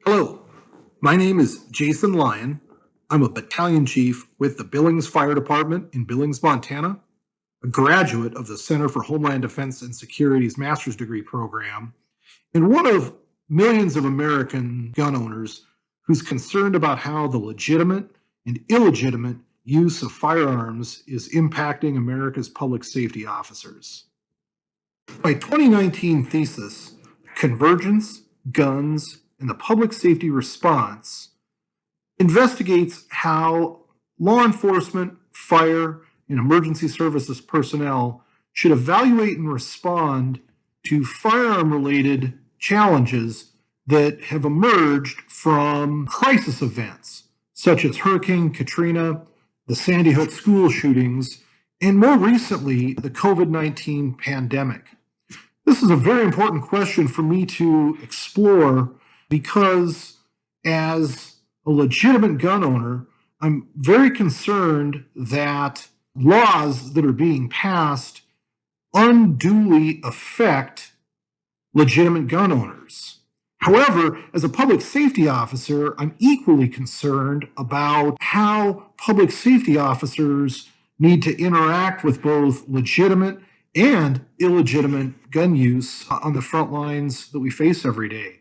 Hello, my name is Jason Lyon. I'm a battalion chief with the Billings Fire Department in Billings, Montana, a graduate of the Center for Homeland Defense and Security's master's degree program, and one of millions of American gun owners who's concerned about how the legitimate and illegitimate use of firearms is impacting America's public safety officers. My 2019 thesis, Convergence, Guns, and the Public Safety Response, investigates how law enforcement, fire, and emergency services personnel should evaluate and respond to firearm related challenges that have emerged from crisis events, such as Hurricane Katrina, the Sandy Hook school shootings, and more recently, the COVID-19 pandemic. This is a very important question for me to explore because, as a legitimate gun owner, I'm very concerned that laws that are being passed unduly affect legitimate gun owners. However, as a public safety officer, I'm equally concerned about how public safety officers need to interact with both legitimate and illegitimate gun use on the front lines that we face every day.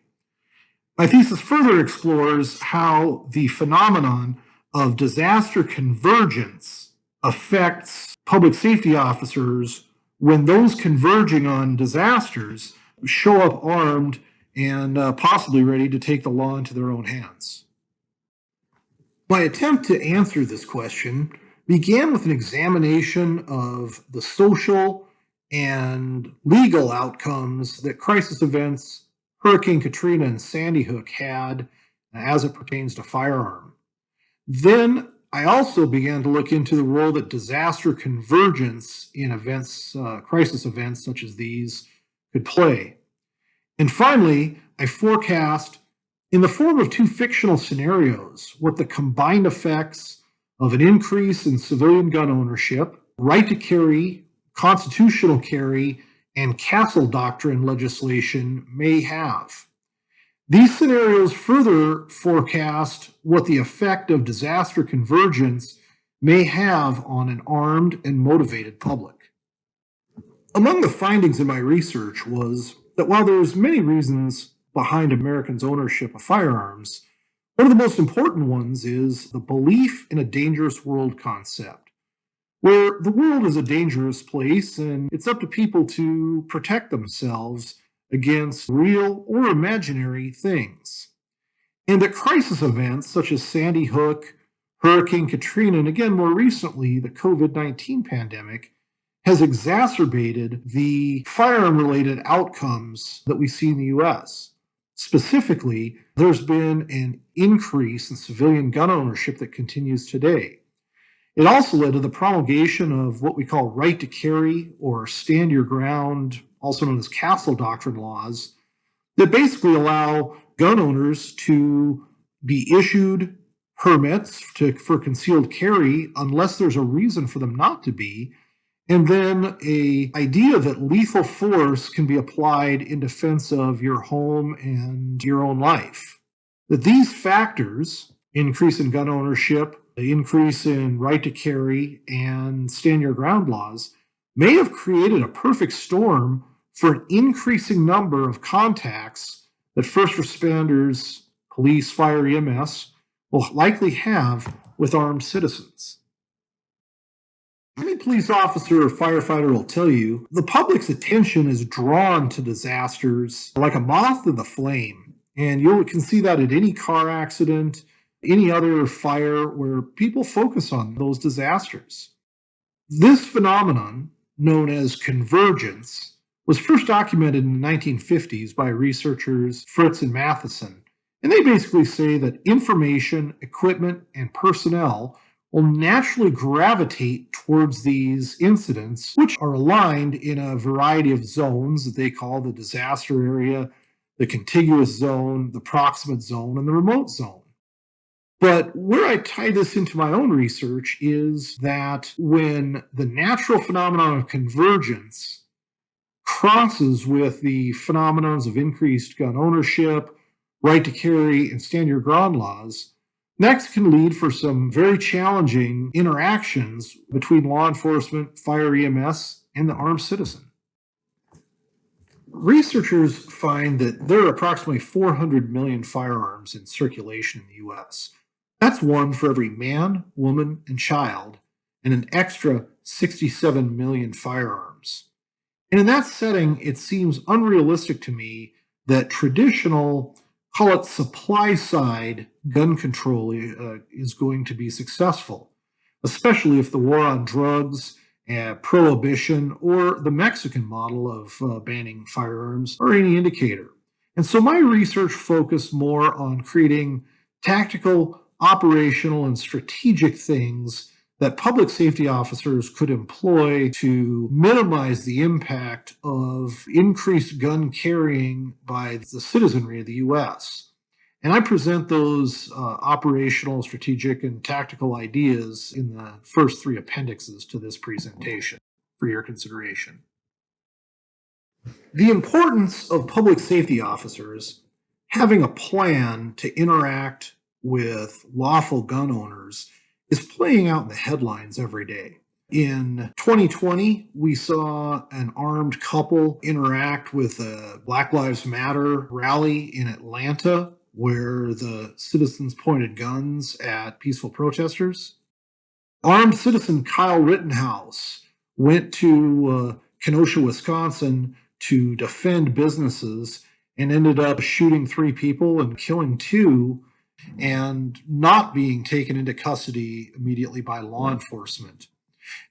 My thesis further explores how the phenomenon of disaster convergence affects public safety officers when those converging on disasters show up armed and possibly ready to take the law into their own hands. My attempt to answer this question began with an examination of the social and legal outcomes that crisis events, Hurricane Katrina and Sandy Hook, had as it pertains to firearm. Then I also began to look into the role that disaster convergence in events, crisis events such as these, could play. And finally, I forecast, in the form of two fictional scenarios, what the combined effects of an increase in civilian gun ownership, right to carry, constitutional carry, and castle doctrine legislation may have. These scenarios further forecast what the effect of disaster convergence may have on an armed and motivated public. Among the findings in my research was that while there's many reasons behind Americans' ownership of firearms, one of the most important ones is the belief in a dangerous world concept, where the world is a dangerous place and it's up to people to protect themselves against real or imaginary things. And that crisis events such as Sandy Hook, Hurricane Katrina, and again more recently the COVID-19 pandemic has exacerbated the firearm-related outcomes that we see in the US. Specifically, there's been an increase in civilian gun ownership that continues today. It also led to the promulgation of what we call right to carry or stand your ground, also known as castle doctrine laws, that basically allow gun owners to be issued permits for concealed carry unless there's a reason for them not to be, and then a idea that lethal force can be applied in defense of your home and your own life. That these factors, increase in gun ownership, the increase in right to carry, and stand your ground laws, may have created a perfect storm for an increasing number of contacts that first responders, police, fire, EMS will likely have with armed citizens. Any police officer or firefighter will tell you the public's attention is drawn to disasters like a moth to the flame. And you can see that at any car accident, any other fire where people focus on those disasters. This phenomenon, known as convergence, was first documented in the 1950s by researchers Fritz and Matheson. And they basically say that information, equipment, and personnel will naturally gravitate towards these incidents, which are aligned in a variety of zones that they call the disaster area, the contiguous zone, the proximate zone, and the remote zone. But where I tie this into my own research is that when the natural phenomenon of convergence crosses with the phenomenons of increased gun ownership, right to carry, and stand your ground laws, next can lead for some very challenging interactions between law enforcement, fire EMS, and the armed citizen. Researchers find that there are approximately 400 million firearms in circulation in the US. That's one for every man, woman, and child, and an extra 67 million firearms. And in that setting, it seems unrealistic to me that traditional, call it supply side gun control, is going to be successful, especially if the war on drugs, prohibition, or the Mexican model of banning firearms are any indicator. And so my research focused more on creating tactical, operational, and strategic things that public safety officers could employ to minimize the impact of increased gun carrying by the citizenry of the US. And I present those operational, strategic, and tactical ideas in the first three appendixes to this presentation for your consideration. The importance of public safety officers having a plan to interact with lawful gun owners is playing out in the headlines every day. In 2020, we saw an armed couple interact with a Black Lives Matter rally in Atlanta where the citizens pointed guns at peaceful protesters. Armed citizen Kyle Rittenhouse went to Kenosha, Wisconsin to defend businesses and ended up shooting 3 people and killing 2 and not being taken into custody immediately by law enforcement.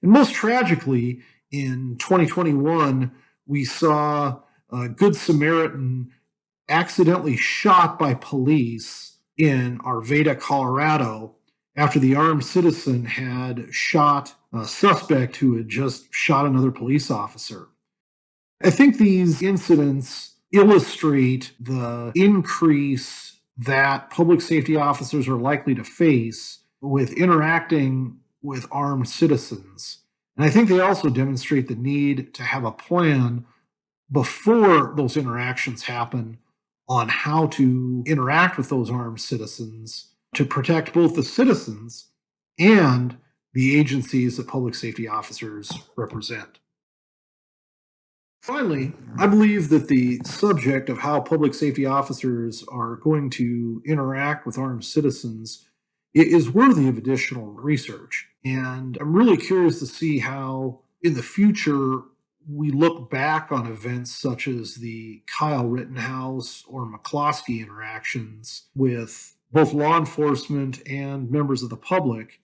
And most tragically, in 2021, we saw a Good Samaritan accidentally shot by police in Arvada, Colorado, after the armed citizen had shot a suspect who had just shot another police officer. I think these incidents illustrate the increase that public safety officers are likely to face with interacting with armed citizens. And I think they also demonstrate the need to have a plan before those interactions happen on how to interact with those armed citizens to protect both the citizens and the agencies that public safety officers represent. Finally, I believe that the subject of how public safety officers are going to interact with armed citizens is worthy of additional research. And I'm really curious to see how, in the future, we look back on events such as the Kyle Rittenhouse or McCloskey interactions with both law enforcement and members of the public,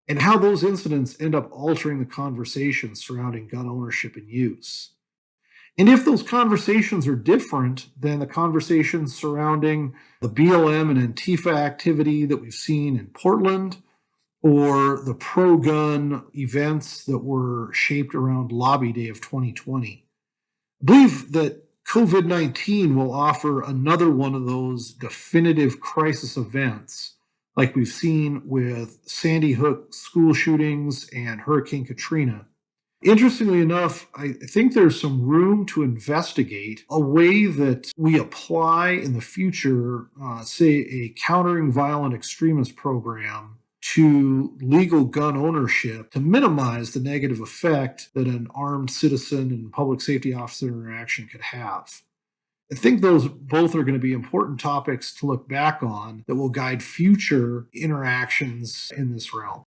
and how those incidents end up altering the conversation surrounding gun ownership and use. And if those conversations are different than the conversations surrounding the BLM and Antifa activity that we've seen in Portland, or the pro-gun events that were shaped around Lobby Day of 2020, I believe that COVID-19 will offer another one of those definitive crisis events like we've seen with Sandy Hook school shootings and Hurricane Katrina. Interestingly enough, I think there's some room to investigate a way that we apply in the future, say, a countering violent extremist program to legal gun ownership to minimize the negative effect that an armed citizen and public safety officer interaction could have. I think those both are going to be important topics to look back on that will guide future interactions in this realm.